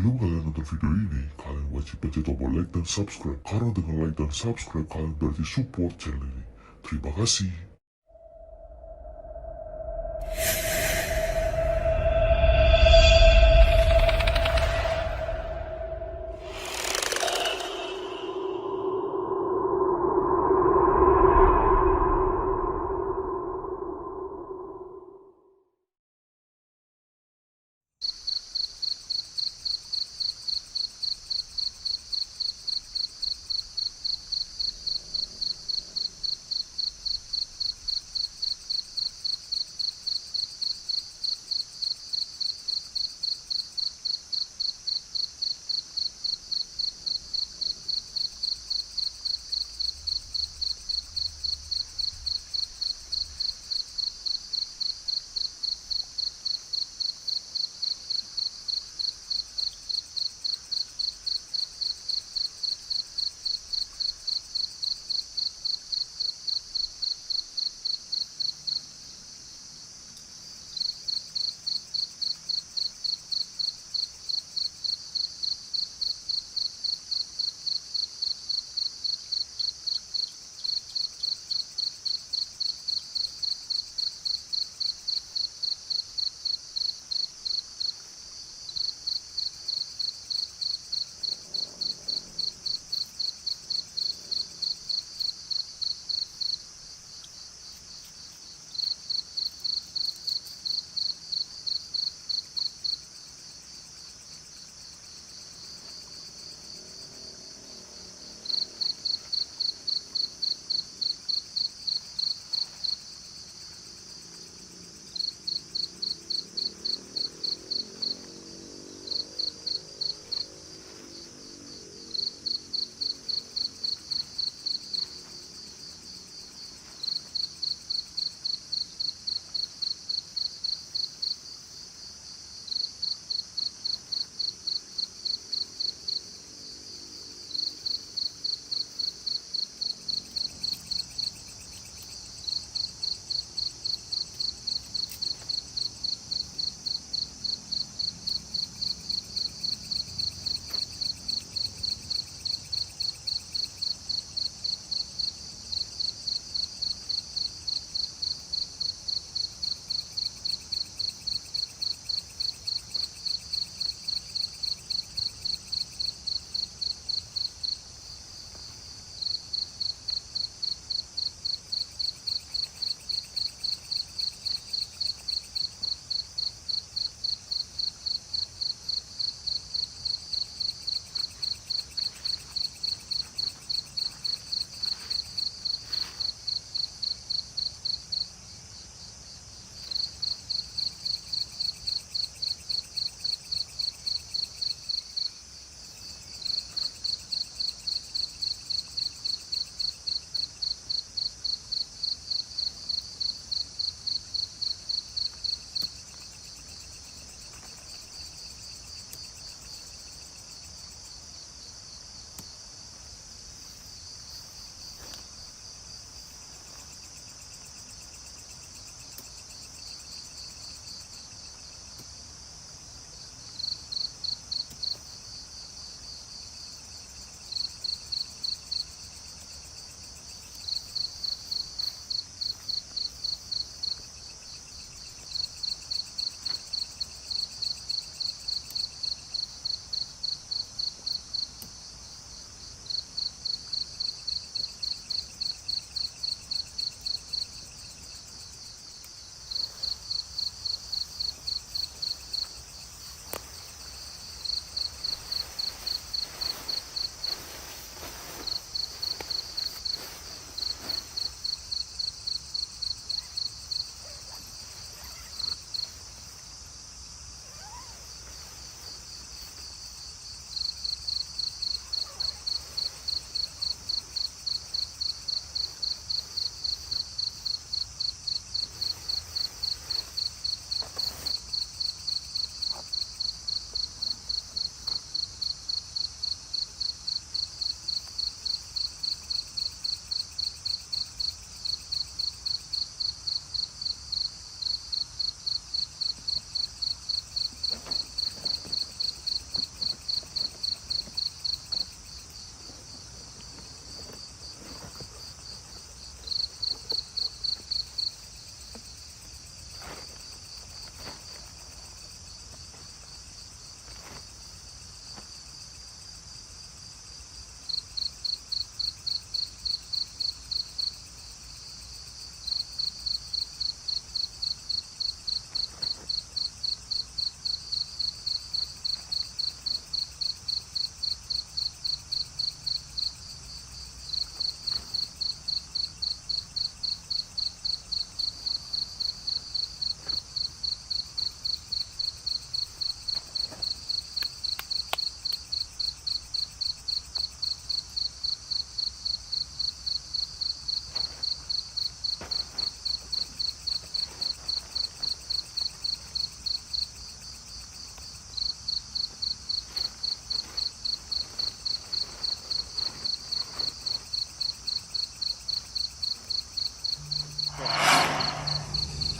Sebelum kalian nonton video ini, kalian wajib pencet tombol like dan subscribe. Karena dengan like dan subscribe, kalian berarti support channel ini. Terima kasih.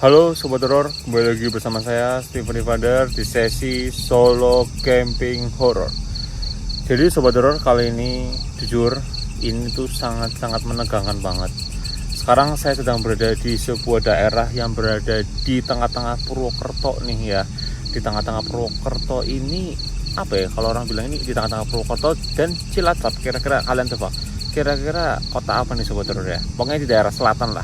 Halo Sobat Horor, kembali lagi bersama saya Steven Father di sesi solo camping horror. Jadi Sobat Horor, kali ini jujur ini tuh sangat-sangat menegangkan banget. Sekarang saya sedang berada di sebuah daerah yang berada di tengah-tengah Purwokerto nih ya. Di tengah-tengah Purwokerto ini apa ya, kalau orang bilang ini di tengah-tengah Purwokerto dan Cilacap. Kira-kira kalian tebak, kira-kira kota apa nih Sobat Horor ya? Pokoknya di daerah selatan lah.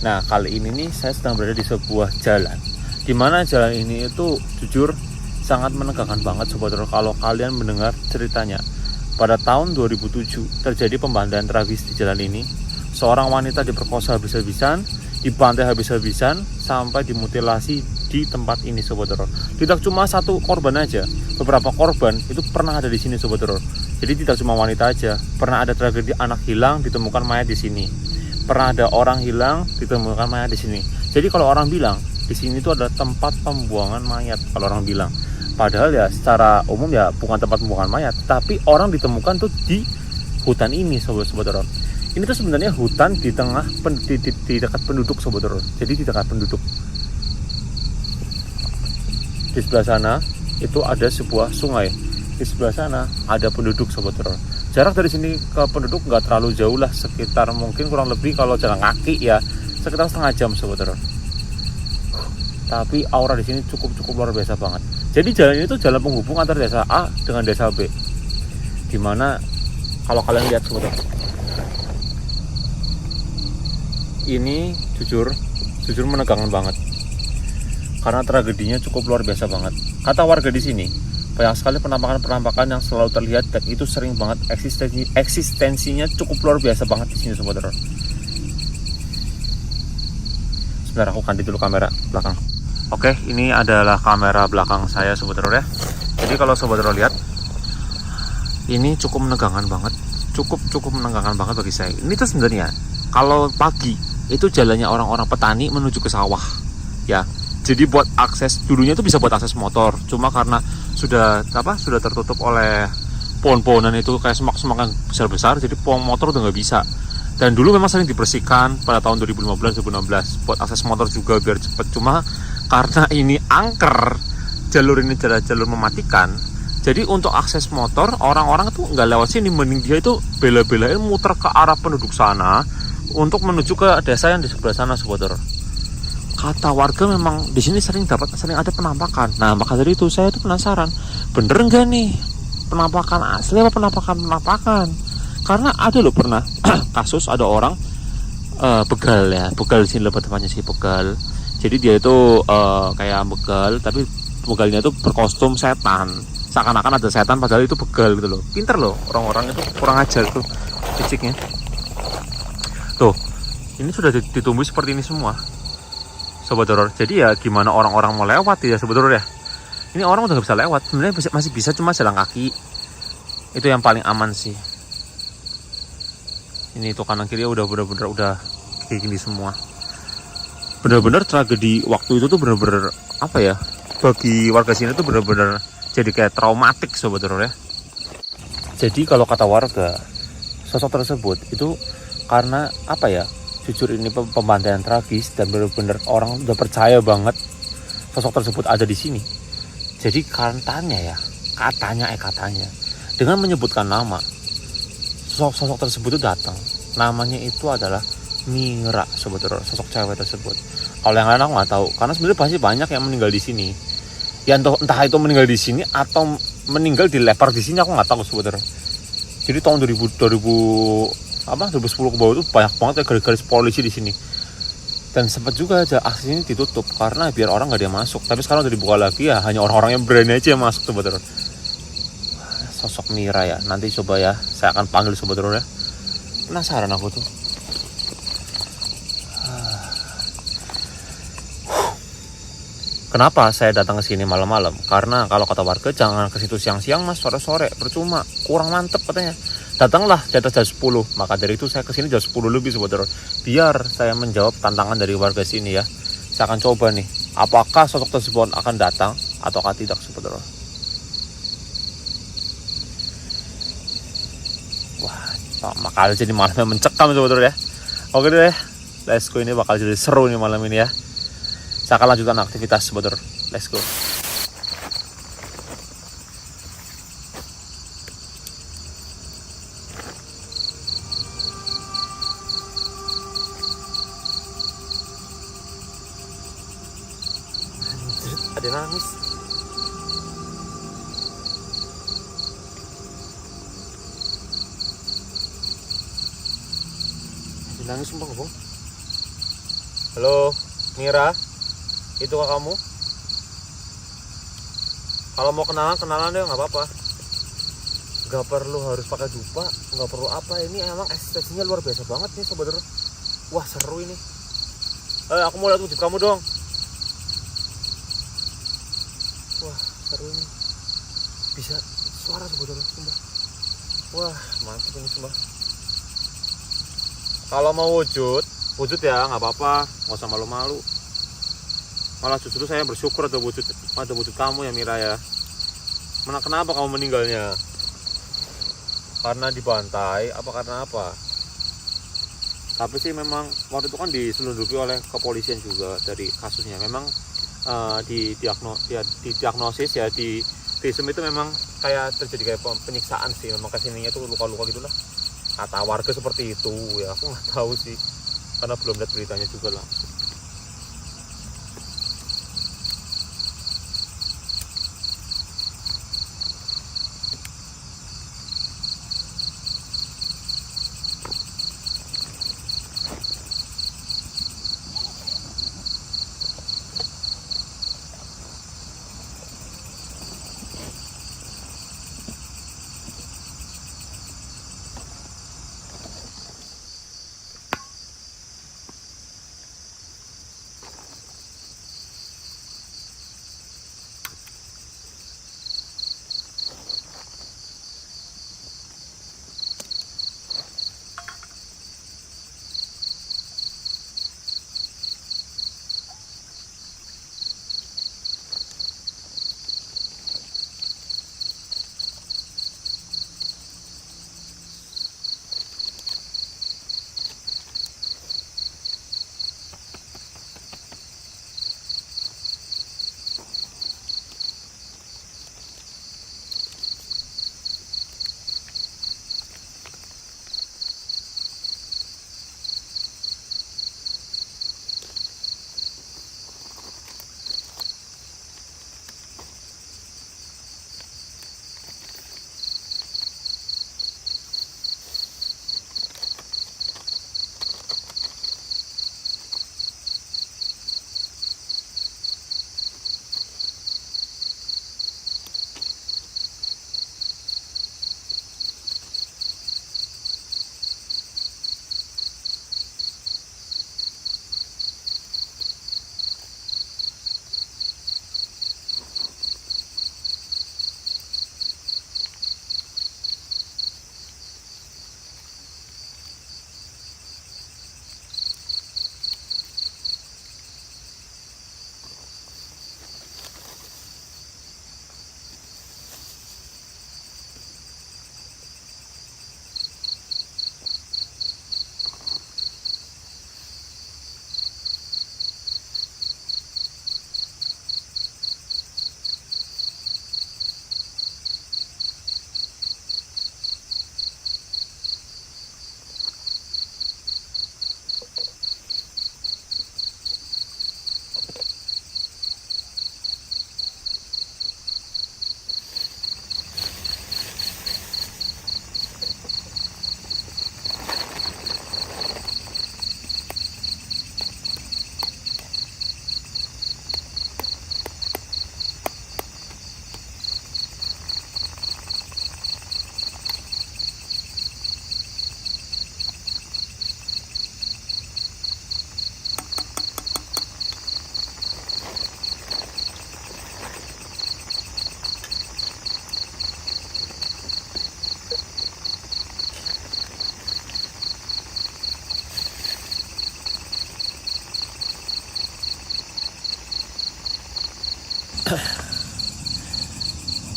Nah, kali ini nih saya sedang berada di sebuah jalan, dimana jalan ini itu jujur sangat menegangkan banget Sobat Horor. Kalau kalian mendengar ceritanya, pada tahun 2007 terjadi pembantaian tragis di jalan ini. Seorang wanita diperkosa habis-habisan, dibantai habis-habisan, sampai dimutilasi di tempat ini Sobat Horor. Tidak cuma satu korban aja, beberapa korban itu pernah ada di sini Sobat Horor. Jadi tidak cuma wanita aja, pernah ada tragedi anak hilang ditemukan mayat di sini. Pernah ada orang hilang ditemukan mayat di sini. Jadi kalau orang bilang di sini itu adalah tempat pembuangan mayat kalau orang bilang. Padahal ya secara umum ya bukan tempat pembuangan mayat, tapi orang ditemukan tuh di hutan ini Sobat Horor. Ini tuh sebenarnya hutan di tengah di dekat penduduk Sobat Horor. Jadi di dekat penduduk. Di sebelah sana itu ada sebuah sungai. Di sebelah sana ada penduduk Sobat Horor. Jarak dari sini ke penduduk nggak terlalu jauh lah, sekitar mungkin kurang lebih kalau jalan kaki ya sekitar setengah jam Sobat Horor. Tapi aura di sini cukup luar biasa banget. Jadi jalan ini tuh jalan penghubung antara desa A dengan desa B. Dimana kalau kalian lihat Sobat Horor, ini jujur menegangkan banget. Karena tragedinya cukup luar biasa banget. Kata warga di sini, banyak sekali penampakan yang selalu terlihat dan itu sering banget eksistensinya cukup luar biasa banget di sini Sobat Horor. Sebentar aku ganti dulu kamera belakang. Oke, ini adalah kamera belakang saya Sobat Horor ya. Jadi kalau Sobat Horor lihat, ini cukup menegangkan banget, cukup menegangkan banget bagi saya. Ini tuh sebenarnya kalau pagi itu jalannya orang-orang petani menuju ke sawah ya. Jadi buat akses dulunya itu bisa buat akses motor, cuma karena sudah tertutup oleh pohon-pohonan itu kayak semak-semak yang besar-besar, jadi pohon motor udah nggak bisa. Dan dulu memang sering dibersihkan pada tahun 2015-2016 buat akses motor juga biar cepet. Cuma karena ini angker, jalur ini jalur mematikan, jadi untuk akses motor orang-orang itu nggak lewat sini, mending dia itu bela-belain muter ke arah penduduk sana untuk menuju ke desa yang di sebelah sana Sobat Horor. Kata warga memang di sini sering ada penampakan. Nah, maka dari itu saya tuh penasaran, bener nggak nih penampakan asli apa penampakan? Karena ada loh pernah kasus ada orang begal di sini lebih tepatnya sih begal. Jadi dia itu kayak begal, tapi begalnya itu berkostum setan. Seakan-akan ada setan padahal itu begal gitu loh. Pinter loh orang-orang itu, kurang ajar tuh fisiknya. Tuh, ini sudah ditumbuhi seperti ini semua Sobat Horor. Jadi ya gimana orang-orang mau lewat ya Sobat Horor ya. Ini orang udah gak bisa lewat. Sebenarnya masih bisa, cuma jalan kaki itu yang paling aman sih. Ini tuh kanan kiri udah bener-bener udah kayak gini semua. Bener-bener tragedi waktu itu tuh bener-bener apa ya, bagi warga sini tuh bener-bener jadi kayak traumatik Sobat Horor ya. Jadi kalau kata warga, sosok tersebut itu karena apa ya, jujur ini pembantaian tragis dan benar-benar orang udah percaya banget sosok tersebut ada di sini. Jadi katanya dengan menyebutkan nama sosok tersebut itu datang. Namanya itu adalah Mira Sobat Horor, sosok cewek tersebut. Kalau yang lain aku nggak tahu, karena sebenarnya pasti banyak yang meninggal di sini. Ya entah itu meninggal di sini atau meninggal dilempar di sini, aku nggak tahu Sobat Horor. Jadi tahun 2010 ke bawah itu banyak banget ya garis polisi di sini. Dan sempat juga aja aksi ini ditutup karena biar orang nggak dia masuk. Tapi sekarang udah dibuka lagi ya, hanya orang-orang yang berani aja yang masuk Sobat Horor. Sosok Mira ya, nanti coba ya saya akan panggil Sobat Horor ya. Penasaran aku tuh. Kenapa saya datang ke sini malam-malam? Karena kalau kata warga jangan ke situ siang-siang Mas, sore-sore percuma, kurang mantep katanya. Datanglah di atas jam 10. Maka dari itu saya kesini jam 10 lebih Sobat Horor. Biar saya menjawab tantangan dari warga sini ya. Saya akan coba nih, apakah sosok tersebut akan datang ataukah tidak Sobat Horor. Wah, bakal jadi malam yang mencekam Sobat Horor ya. Oke deh, let's go, ini bakal jadi seru nih malam ini ya. Saya akan lanjutkan aktivitas Sobat Dulur. Let's go. Ada nangis. Ada nangis sumpah Bang. Halo, Mira. Itu kak kamu? Kalau mau kenalan deh, nggak apa-apa. Nggak perlu harus pakai dupa, nggak perlu apa. Ini emang eksistensinya luar biasa banget nih Sobat Dulur. Wah seru ini. Aku mau lihat wujud kamu dong. Wah seru ini. Bisa suara Sobat Dulur, sumpah. Wah mantap ini sumpah. Kalau mau wujud ya nggak apa-apa, nggak usah malu-malu. Malah justru saya bersyukur ada wujud kamu ya Mira ya. Kenapa kamu meninggalnya? Karena dibantai apa karena apa? Tapi sih memang waktu itu kan diselundupi oleh kepolisian juga dari kasusnya. Memang didiagnosis ya di visum itu memang kayak terjadi kayak penyiksaan sih. Memang kesininya tuh luka-luka gitulah. Kata warga seperti itu ya, aku nggak tahu sih karena belum lihat beritanya juga langsung.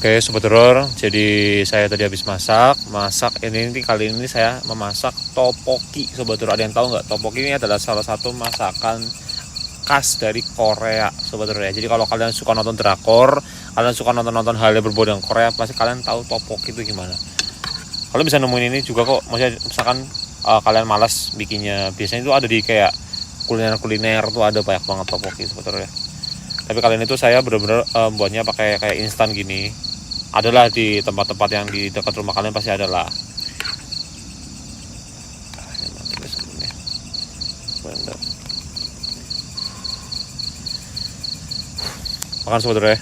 Oke Sobat Dulur, jadi saya tadi habis masak ini kali ini saya memasak topoki Sobat Dulur. Ada yang tahu nggak? Topoki ini adalah salah satu masakan khas dari Korea sebetulnya. Jadi kalau kalian suka nonton drakor, kalian suka nonton hal yang berbau dengan Korea, pasti kalian tahu tteokbokki itu gimana. Kalian bisa nemuin ini juga kok. Maksudnya misalkan kalian malas bikinnya, biasanya itu ada di kayak kuliner tuh ada banyak banget tteokbokki sebetulnya. Tapi kalian itu saya benar-benar buatnya pakai kayak instan gini. Adalah di tempat-tempat yang di dekat rumah kalian pasti ada lah. Makan sebetulnya.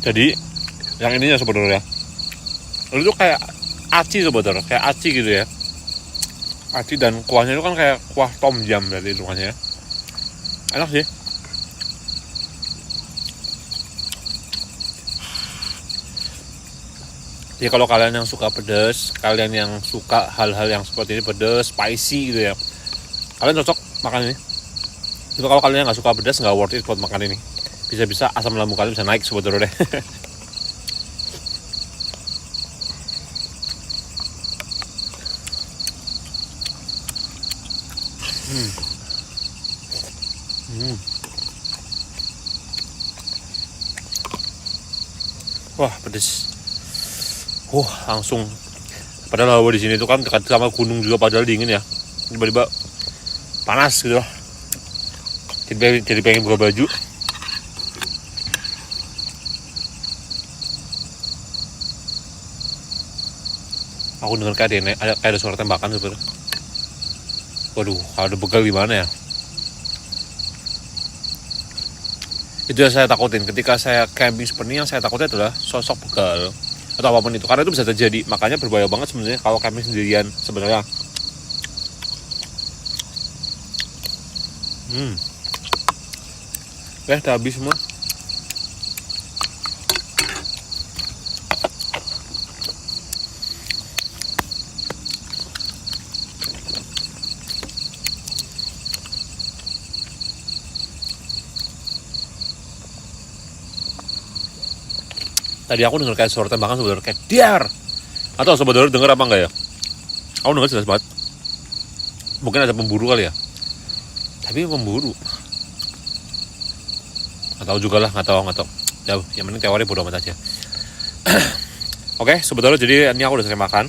Jadi yang ininya sebenarnya itu kayak aci sebetulnya, kayak aci gitu ya. Aci dan kuahnya itu kan kayak kuah tom yum dari rumahnya. Enak sih. Jadi kalau kalian yang suka pedas, kalian yang suka hal-hal yang seperti ini pedas, spicy gitu ya, kalian cocok makan ini. Tapi kalau kalian nggak suka pedas, nggak worth it buat makan ini. Bisa-bisa asam lambung kalian bisa naik sebetulnya deh. Wah pedes. Langsung. Padahal hawa di sini itu kan dekat sama gunung juga, padahal dingin ya. Tiba-tiba panas gitu loh. Jadi pengen buka baju. Aku dengar kayak ada suara tembakan sebenarnya. Waduh, kalau ada begal gimana ya? Itu yang saya takutin ketika saya camping seperti ini. Yang saya takutin adalah sosok begal atau apapun itu, karena itu bisa terjadi. Makanya berbahaya banget sebenarnya kalau camping sendirian sebenarnya. Udah habis semua. Tadi aku dengar kayak suara tembakan sebenarnya, kayak diar. Atau sebenarnya dengar apa enggak ya? Aku dengar jelas banget. Mungkin ada pemburu kali ya. Tapi pemburu. Nggak tahu juga lah, nggak tahu. Jauh. Yang penting teori bodo amat aja. Oke, sebetulnya jadi ini aku udah selesai makan.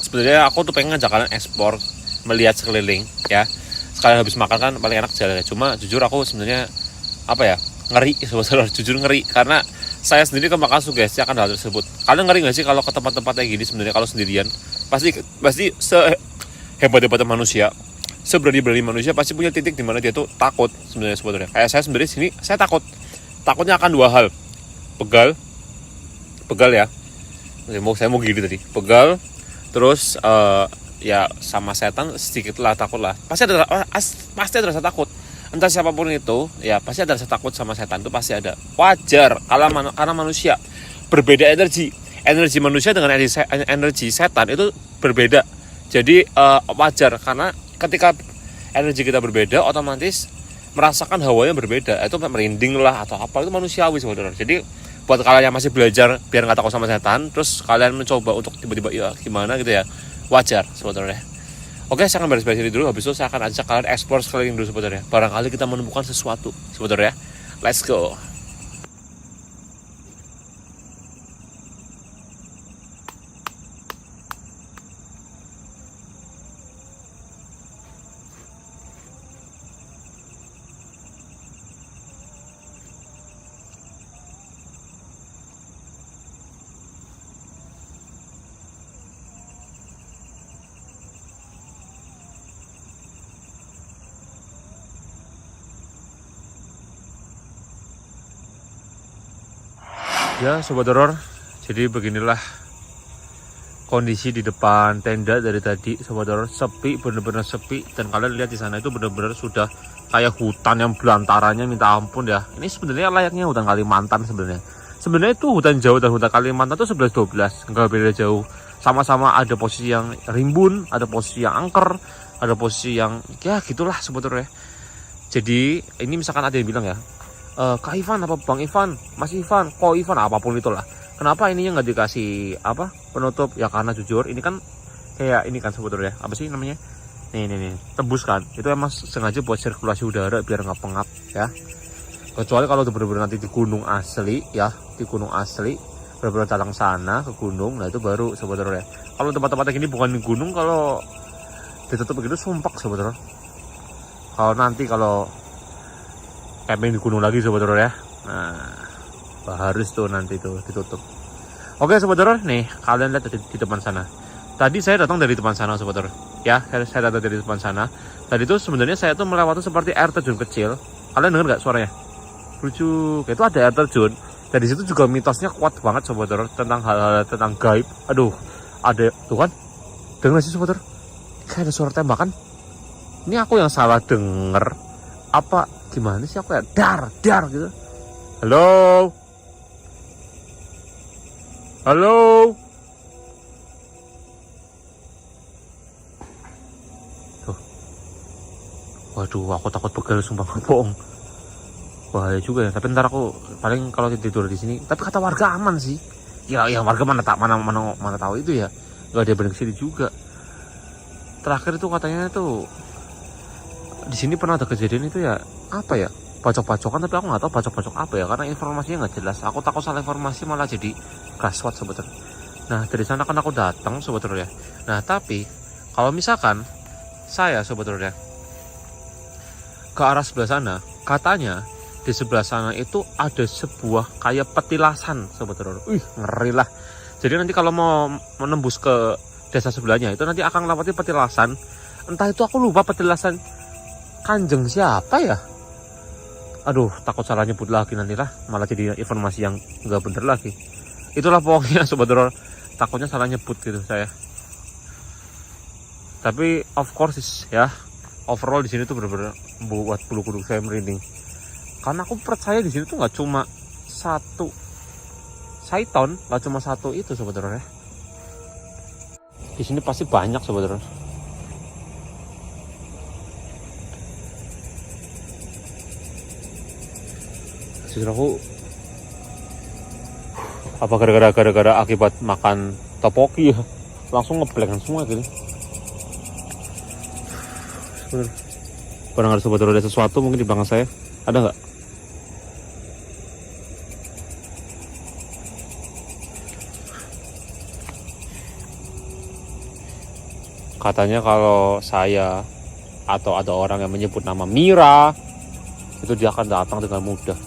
Sebenarnya aku tuh pengen ngajak kalian ekspor, melihat sekeliling ya. Sekalian habis makan kan paling enak jalannya. Cuma jujur aku sebenarnya apa ya, ngeri sebetulnya. Jujur ngeri karena saya sendiri kemakan sugesti akan hal tersebut. Kalian ngeri nggak sih kalau ke tempat-tempat kayak gini sebenarnya kalau sendirian? Pasti sehebat-hebatnya manusia, seberani-berani manusia pasti punya titik di mana dia tuh takut sebetulnya. Kayak saya sendiri sini saya takutnya akan dua hal. Begal ya. Saya mau gini tadi. Begal, terus ya sama setan sedikit lah, takut lah. Pasti ada rasa takut. Entah siapapun itu, ya pasti ada rasa takut sama setan, itu pasti ada. Wajar, karena manusia berbeda energi manusia dengan energi setan itu berbeda. Jadi wajar, karena ketika energi kita berbeda, otomatis merasakan hawanya berbeda. Itu merinding lah atau apa, itu manusiawi sebenarnya. Jadi buat kalian yang masih belajar biar nggak takut sama setan, terus kalian mencoba untuk tiba-tiba ya gimana gitu ya, wajar sebetulnya. Oke, saya akan beres-beres ini dulu. Habis itu saya akan ajak kalian explore sekeliling dulu sebetulnya. Barangkali kita menemukan sesuatu sebetulnya. Let's go. Ya sobat horor, jadi beginilah kondisi di depan tenda dari tadi sobat horor. Sepi, bener-bener sepi. Dan kalian lihat di sana itu bener-bener sudah kayak hutan yang belantaranya minta ampun ya. Ini sebenarnya layaknya hutan Kalimantan sebenarnya. sebenarnya itu hutan Jawa dan hutan Kalimantan itu 11-12, nggak beda jauh. Sama-sama ada posisi yang rimbun, ada posisi yang angker, ada posisi yang ya gitulah sebetulnya. Jadi ini misalkan ada yang bilang ya, Kak Ivan apa Bang Ivan, Mas Ivan, Ko Ivan, apapun itulah. Kenapa ininya nggak dikasih apa penutup? Ya karena jujur ini kan kayak ini kan sebetulnya apa sih namanya? Nih, tembus kan. Itu emang sengaja buat sirkulasi udara biar nggak pengap ya. Kecuali kalau benar-benar nanti di gunung asli ya, di gunung asli benar-benar dalang sana ke gunung, nah itu baru sebetulnya. Kalau tempat-tempat gini bukan di gunung, kalau ditutup begitu sumpah sebetulnya. Kalau camping di gunung lagi sebetulnya, nah harus tuh nanti tuh ditutup. Oke sebetulnya nih kalian lihat di depan sana. Tadi saya datang dari depan sana sebetulnya. Ya saya datang dari depan sana. Tadi tuh sebenarnya saya tuh melewati seperti air terjun kecil. Kalian dengar nggak suaranya? Lucu, itu ada air terjun. Dan di situ juga mitosnya kuat banget sebetulnya tentang hal-hal tentang gaib. Aduh, ada tuh kan? Dengar sih sebetulnya? Kayak ada suara tembakan. Ini aku yang salah denger apa gimana sih aku ya? Dar gitu. Halo. Tuh. Waduh, aku takut pegal sumpah bohong. Bahaya juga ya, tapi ntar aku paling kalau tidur di sini. Tapi kata warga aman sih. Ya warga mana tahu itu ya. Gak ada berani kesini juga. Terakhir itu katanya tuh di sini pernah ada kejadian itu ya apa ya? Bacok-bacokan, tapi aku nggak tahu bacok-bacok apa ya karena informasinya nggak jelas. Aku takut salah informasi malah jadi gaswat sebetulnya. Nah dari sana kan aku datang sebetulnya. Nah tapi kalau misalkan saya sebetulnya ke arah sebelah sana, katanya di sebelah sana itu ada sebuah kayak petilasan sebetulnya. Ngeri lah. Jadi nanti kalau mau menembus ke desa sebelahnya itu nanti akan melewati petilasan. Entah itu aku lupa petilasan Kanjeng siapa ya. Aduh, takut salah nyebut lagi nanti lah. Malah jadi informasi yang nggak bener lagi. Itulah pokoknya sebetulnya takutnya salah nyebut gitu saya. Tapi of course ya, overall di sini tuh bener-bener buat bulu kuduk saya merinding. Karena aku percaya di sini tuh nggak cuma satu Saiton, nggak cuma satu itu sebetulnya. Di sini pasti banyak sebetulnya. Jujur aku apa gara-gara akibat makan topoki ya langsung ngeblank semua gini. Barang ada sebetulnya ada sesuatu mungkin di belakang saya. Ada nggak? Katanya kalau saya atau ada orang yang menyebut nama Mira itu dia akan datang dengan mudah.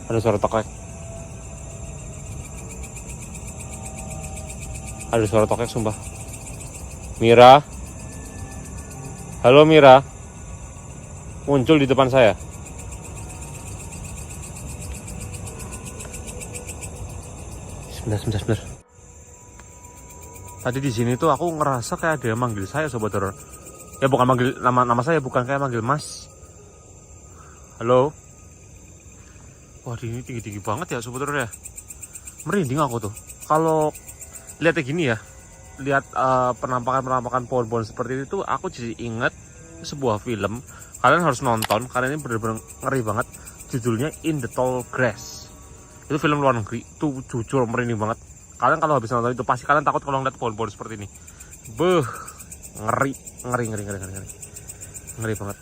Ada suara tokek. Ada suara tokek sumpah. Mira. Halo Mira. Muncul di depan saya. Sebentar. Tadi di sini tuh aku ngerasa kayak ada yang manggil saya sobat horor. Ya bukan manggil nama saya, bukan kayak manggil Mas. Halo. Wah ini tinggi banget ya sobat horor ya. Merinding aku tuh. Kalau lihatnya gini ya, lihat penampakan pohon-pohon seperti itu, aku jadi ingat sebuah film. Kalian harus nonton karena ini benar-benar ngeri banget. Judulnya In the Tall Grass. Itu film luar negeri. Itu jujur merinding banget. Kalian kalau habis nonton itu pasti kalian takut kalau ngeliat pohon-pohon seperti ini. Ngeri banget.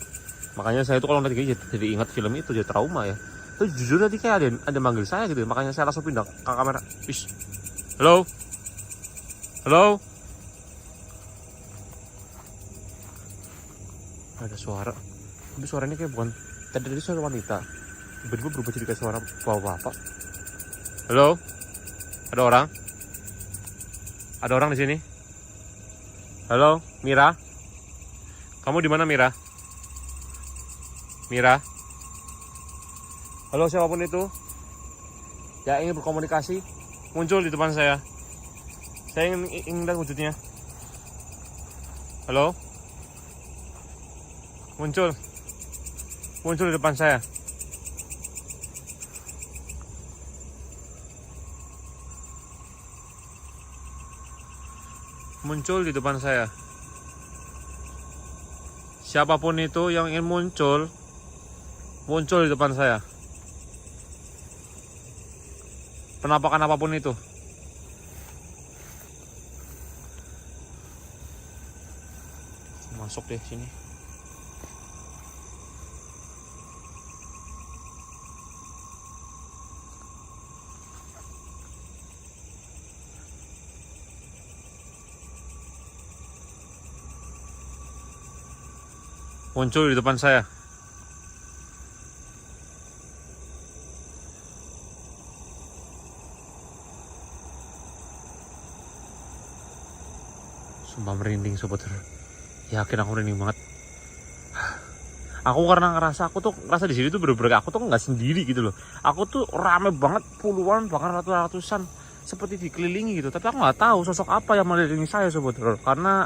Makanya saya itu kalau ngeliat gini jadi ingat film itu, jadi trauma ya. Itu jujur tadi kayak ada manggil saya gitu. Makanya saya langsung pindah ke kamera. Wish. Halo. Ada suara. Tapi suaranya kayak bukan. Tadi suara wanita. Tiba-tiba berubah jadi kayak suara bapak-bapak. Halo. Ada orang di sini. Halo, Mira. Kamu di mana, Mira? Halo, siapapun itu ya ingin berkomunikasi, muncul di depan saya. Saya ingin lihat wujudnya. Halo, muncul di depan saya. muncul di depan saya. Siapapun itu yang ingin muncul di depan saya. Penampakan apapun itu. Masuk deh sini. Muncul di depan saya. Sumpah merinding sobat. Yakin aku merinding banget. Aku karena ngerasa di sini tuh bener-bener aku tuh nggak sendiri gitu loh. Aku tuh rame banget, puluhan bahkan ratusan seperti dikelilingi gitu. Tapi aku nggak tahu sosok apa yang mengelilingi saya sobat. Karena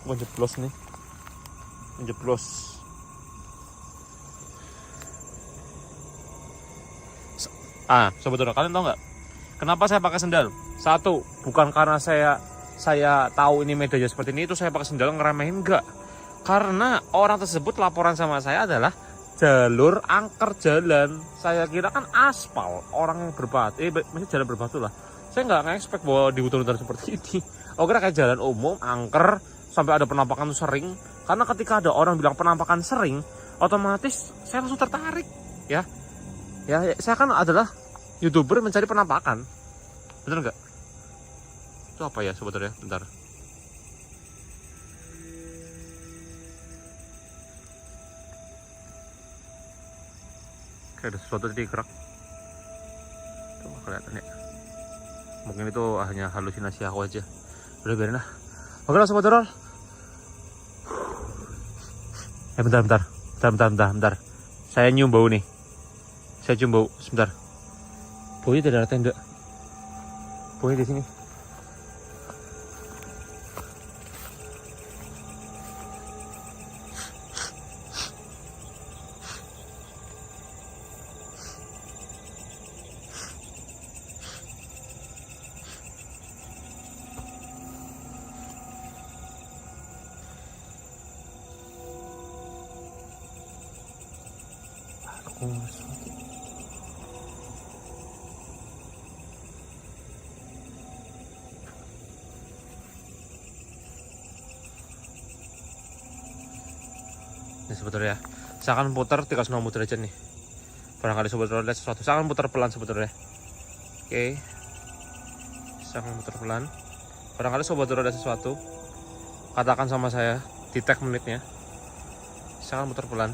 menjeblos nih. Menjeblos. Sobat, kalian tahu nggak? Kenapa saya pakai sendal? Satu, bukan karena saya tahu ini medannya seperti ini, itu saya pakai sendal ngeremehin, enggak. Karena orang tersebut laporan sama saya adalah jalur angker jalan. Saya kira kan aspal, orang yang berbatu, masih jalan berbatu lah. Saya nggak nge-expect bahwa di hutan-hutan seperti ini. Aku kira kayak jalan umum, angker, sampai ada penampakan tuh sering. Karena ketika ada orang bilang penampakan sering, otomatis saya langsung tertarik, ya. Ya, saya kan adalah YouTuber mencari penampakan. Bener nggak? Itu apa ya sebetulnya? Bentar. Kayak ada sesuatu tadi gerak. Tuh kelihatan ya. Mungkin itu hanya halusinasi aku aja. Udah biarin lah. Oke lah sobat horor. Bentar. Saya nyium bau nih. Saya cium bau sebentar. Baunya tidak ada tenda. Baunya di sini. Ini sebetulnya saya akan putar 360 derajat nih. Barangkali sobat horor lihat sesuatu. Saya akan putar pelan sebetulnya. Oke. Saya akan putar pelan. Barangkali sobat horor lihat sesuatu. Katakan sama saya di tag menitnya. Saya akan putar pelan.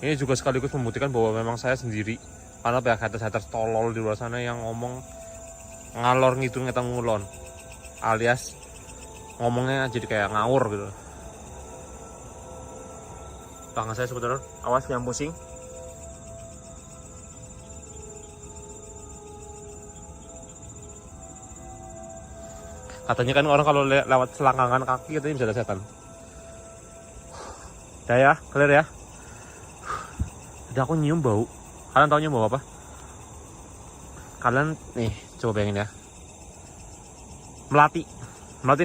Ini juga sekaligus membuktikan bahwa memang saya sendiri. Karena banyak haters tolol di luar sana yang ngomong ngalor ngidul ngetang ngulon, alias ngomongnya jadi kayak ngawur gitu. Tangan saya sebentar, awas yang pusing. Katanya kan orang kalau lewat selangkangan kaki katanya bisa ada setan. Udah ya, clear ya. Jadi aku nyium bau. Kalian tahu nyium bau apa? Kalian nih coba bayangin ya. Melati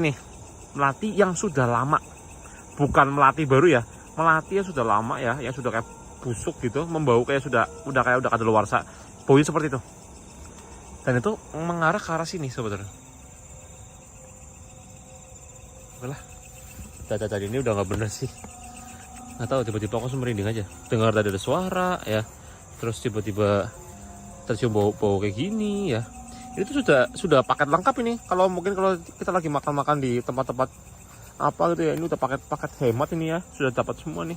nih. Melati yang sudah lama. Bukan melati baru ya. Melati yang sudah lama ya, yang sudah kayak busuk gitu, membau kayak udah kadaluarsa. Baunya seperti itu. Dan itu mengarah ke arah sini sebetulnya. Oke lah. Tadi ini udah nggak bener sih. Nggak tahu, tiba-tiba aku merinding aja. Dengar tadi ada suara ya. Terus tiba-tiba tercium bau kayak gini ya. Ini tuh sudah paket lengkap ini. Kalau kita lagi makan-makan di tempat-tempat apa gitu ya, ini udah paket hemat ini ya, sudah dapat semua nih.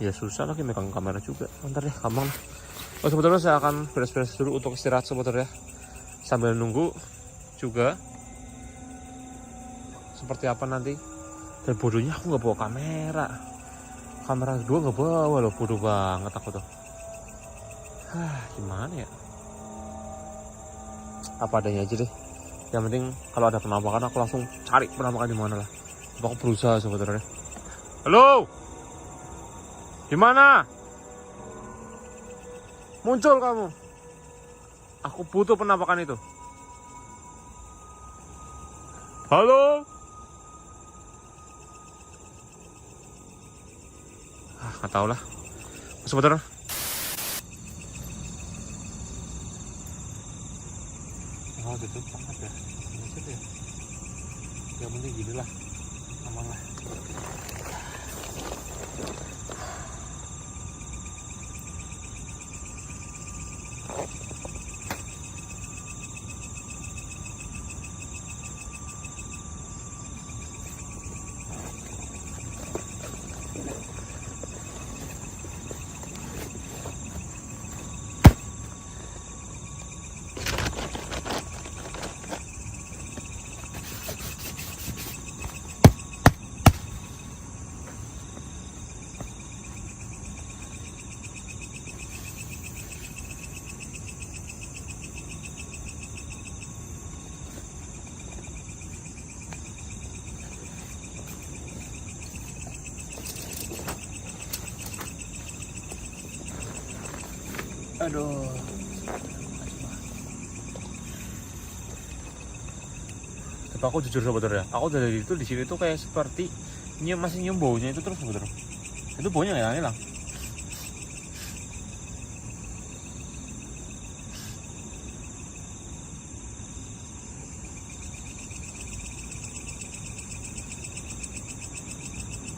Ya susah lagi megang kamera juga. Bentar deh, gampang. Oh sebetulnya saya akan beres-beres dulu untuk istirahat sebetulnya. Sambil nunggu juga seperti apa nanti. Dan bodohnya aku nggak bawa kamera kedua nggak bawa loh, bodoh banget aku tuh. Gimana ya, apa adanya aja deh. Yang penting kalau ada penampakan aku langsung cari penampakan di mana lah. Aku berusaha sebetulnya. Halo, di mana? Muncul kamu. Aku butuh penampakan itu. Halo. Nggak tahu lah. Sebentar. Oh, tutup banget ya. Macet ya. Ya mending gini lah. Aman lah. Aduh. Tapi aku jujur sebetulnya, aku dari itu di sini tuh kayak seperti masih nyium baunya itu terus sebetulnya. Itu baunya nggak hilang.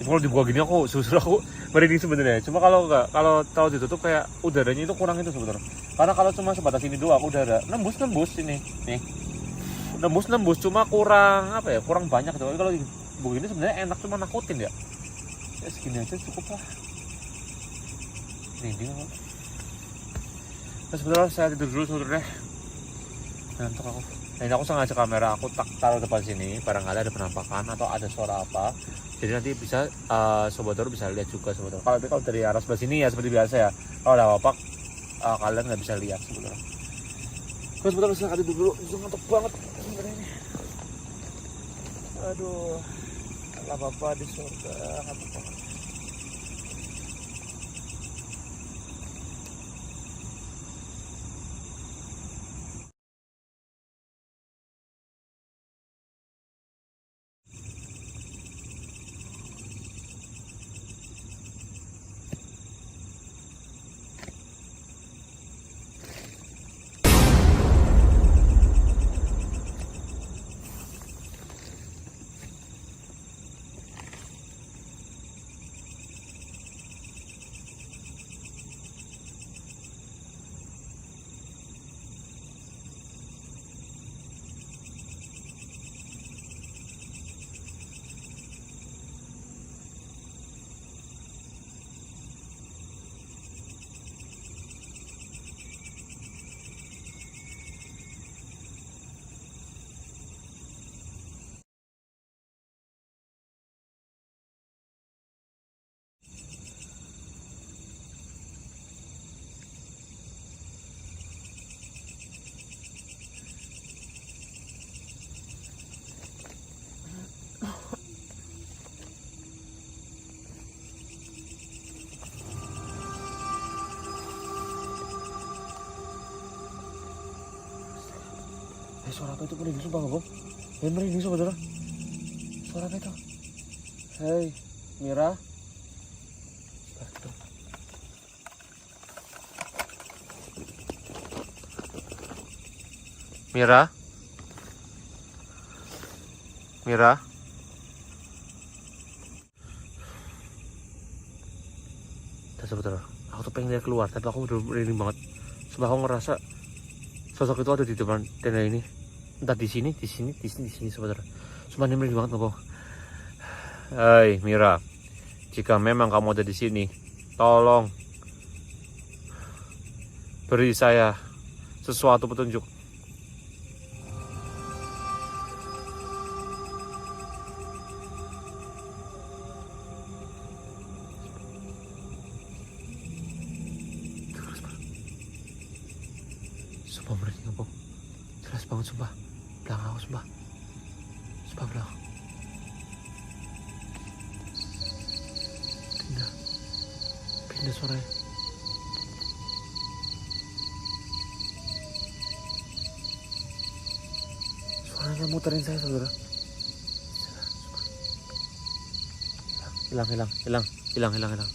Kalau dibuka gini aku merinding sebenarnya. Cuma kalau tahu ditutup kayak udaranya itu kurang itu sebetulnya. Karena kalau cuma sebatas ini doang udara nembus ini nih. Nembus cuma kurang apa ya? Kurang banyak tuh. Kalau begini sebenarnya enak cuma nakutin ya. Ya segini aja cukup lah. Merinding aku. Nah, sebenarnya saya tidur dulu sebetulnya. Ngantuk aku. Nah, ini aku sengaja kamera aku taruh depan sini, barangkali ada penampakan atau ada suara apa. Jadi nanti bisa sobat Doro bisa lihat juga sobat Doro. Kalau dari arah sebelah sini ya seperti biasa ya. Kalau ada apa kalian nggak bisa lihat sobat Doro. Terus sebentar saya tidur dulu, ngantuk banget sebenarnya ini. Aduh, Allah Bapa di surga, ngantuk banget. Suara apa itu merinding sumpah Bang? Merinding sumpah Doro. Suara apa itu? Hei, Mira. Mira. Sebentar, aku tuh pengen dia keluar, tapi aku udah merinding banget. Sebab aku ngerasa sosok itu ada di depan tenda ini. Entah di sini sebentar. Cuma ini merinding banget loh. Hai Mira, jika memang kamu ada di sini, tolong beri saya sesuatu petunjuk. Sumpah merinding apa? Jelas banget sumpah. Belakang aku sumpah. Sumpah belakang. Pindah suaranya. Suaranya muterin saya saudara. Hilang. Sialan.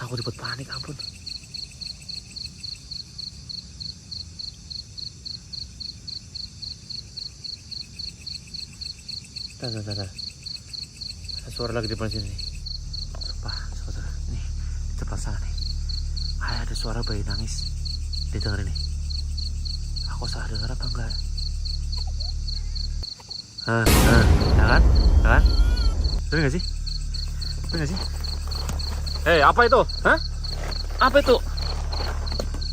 Aku dibuat panik, ampun. Tar. Ada suara lagi di depan sini nih. Sumpah, saudara. Nih, di depan sana nih. Ada suara bayi nangis. Didengerin nih. Aku salah dengar apa enggak? Ya kan? Bener gak sih? Apa itu? Hah? Apa itu?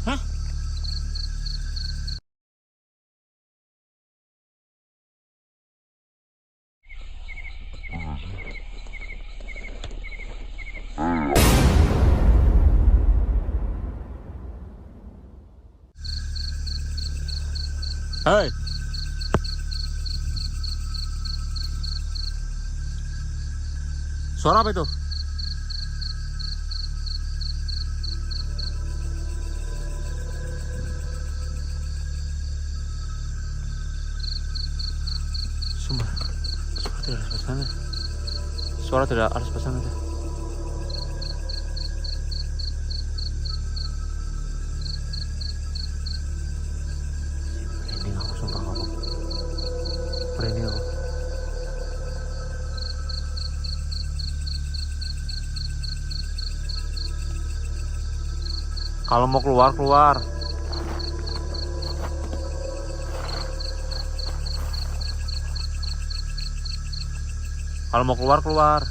Hah? Hai. Suara apa itu? Suara tidak harus pesan aja. Merinding aku, sumpah kamu. Merinding aku. Kalau mau keluar. Kalau mau keluar.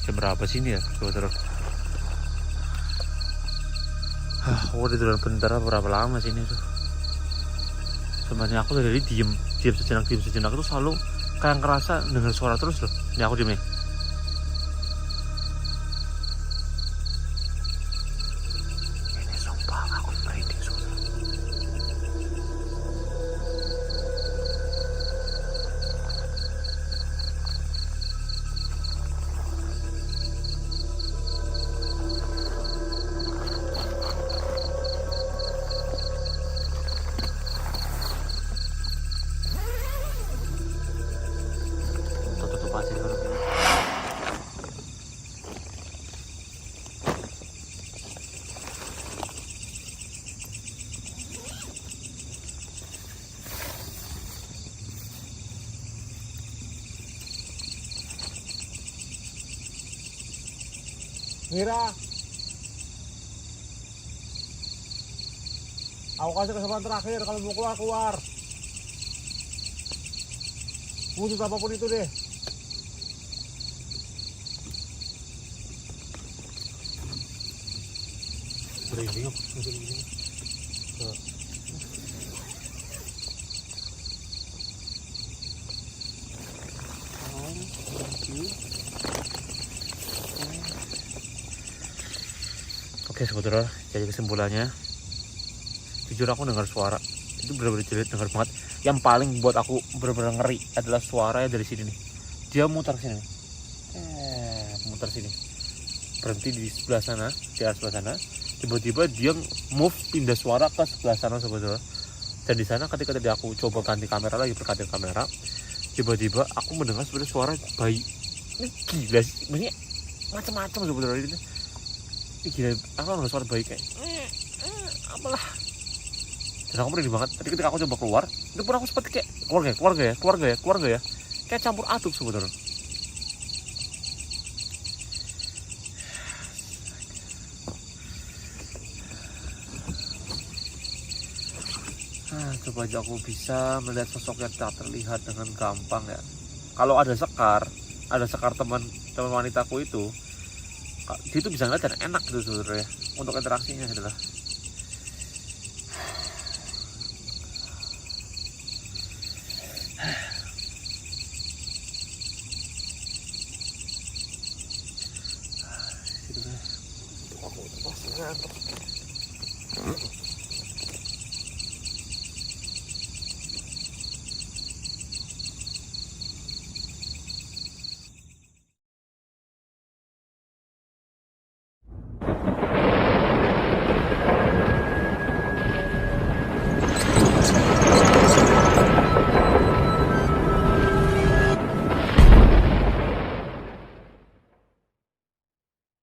Jam berapa sih ini ya, saudara? Aku di dalam bentara berapa lama sih ini tuh? Sebenarnya aku dari diem sejenak itu selalu kayak ngerasa dengar suara terus loh. Ini aku diem nih. Ini sumpah aku merinding, saudara. Pasir kalau gini. Mira, aku kasih kesempatan terakhir, kalau mau keluar. Wujud apapun itu deh. Merinding aku, merinding. Oke, saudara, jadi kesimpulannya, jujur aku dengar suara itu benar-benar jelas, dengar banget. Yang paling buat aku benar-benar ngeri adalah suaranya dari sini nih. Dia muter sini, muter sini, berhenti di sebelah sana, di arah sebelah sana. Tiba-tiba dia move pindah suara ke sebelah sana, saudara. Dan di sana ketika tadi aku coba ganti kamera lagi, berganti kamera, tiba-tiba aku mendengar sebenarnya suara bayi. Ini gila sih, maksudnya macam-macam saudara ini. Ini gila, aku dengar suara bayi kayak apalah. Dan aku merinding banget. Tadi ketika aku coba keluar, itu pun aku seperti kayak keluarga ya. Kayak campur aduk saudara. Coba aja aku bisa melihat sosok yang tak terlihat dengan gampang ya. Kalau ada sekar teman wanitaku itu, dia itu bisa ngeliat dan enak gitu saudara ya. Untuk interaksinya adalah ngantuk.